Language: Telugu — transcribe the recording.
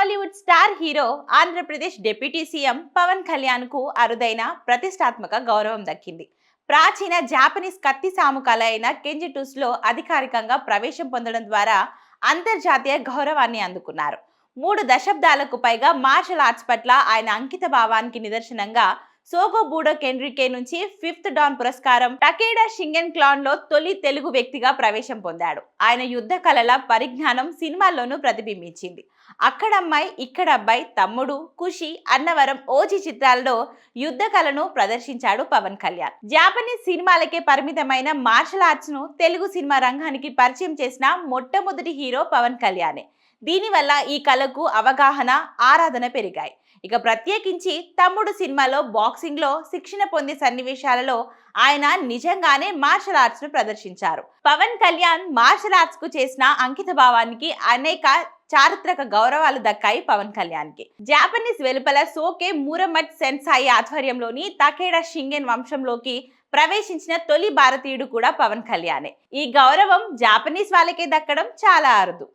Tollywood star hero Andhra Pradesh deputy CM Pawan Kalyan కు అరుదైన ప్రతిష్టాత్మక గౌరవం దక్కింది. ప్రాచీన జాపనీస్ కత్తి సాము కళ అయిన కెంజిటూస్ లో అధికారికంగా ప్రవేశం పొందడం ద్వారా అంతర్జాతీయ గౌరవాన్ని అందుకున్నారు. 3 దశాబ్దాలకు పైగా మార్షల్ ఆర్ట్స్ పట్ల ఆయన అంకిత భావానికి నిదర్శనంగా సోగో బూడో కెన్రికే నుంచి ఫిఫ్త్ డాన్ పురస్కారం, టకేడా షింగెన్ క్లాన్ లో తొలి తెలుగు వ్యక్తిగా ప్రవేశం పొందాడు. ఆయన యుద్ధ కళల పరిజ్ఞానం సినిమాల్లోనూ ప్రతిబింబించింది. అక్కడమ్మాయి ఇక్కడ అబ్బాయి, తమ్ముడు, ఖుషి, అన్నవరం, ఓజీ చిత్రాల్లో యుద్ధ కళను ప్రదర్శించాడు పవన్ కళ్యాణ్. జాపనీస్ సినిమాలకే పరిమితమైన మార్షల్ ఆర్ట్స్ ను తెలుగు సినిమా రంగానికి పరిచయం చేసిన మొట్టమొదటి హీరో పవన్ కళ్యాణే. దీనివల్ల ఈ కళకు అవగాహన, ఆరాధన పెరిగాయి. ఇక ప్రత్యేకించి తమ్ముడు సినిమాలో బాక్సింగ్ లో శిక్షణ పొందే సన్నివేశాలలో ఆయన నిజంగానే మార్షల్ ఆర్ట్స్ ను ప్రదర్శించారు. పవన్ కళ్యాణ్ మార్షల్ ఆర్ట్స్ కు చేసిన అంకిత భావానికి అనేక చారిత్రక గౌరవాలు దక్కాయి పవన్ కళ్యాణ్ కి. జాపనీస్ వెలుపల సోకే మురమట్ సెన్సాయి ఆధ్వర్యంలోని తకేడా షింగెన్ వంశంలోకి ప్రవేశించిన తొలి భారతీయుడు కూడా పవన్ కళ్యాణే. ఈ గౌరవం జాపనీస్ వాళ్ళకే దక్కడం చాలా అరుదు.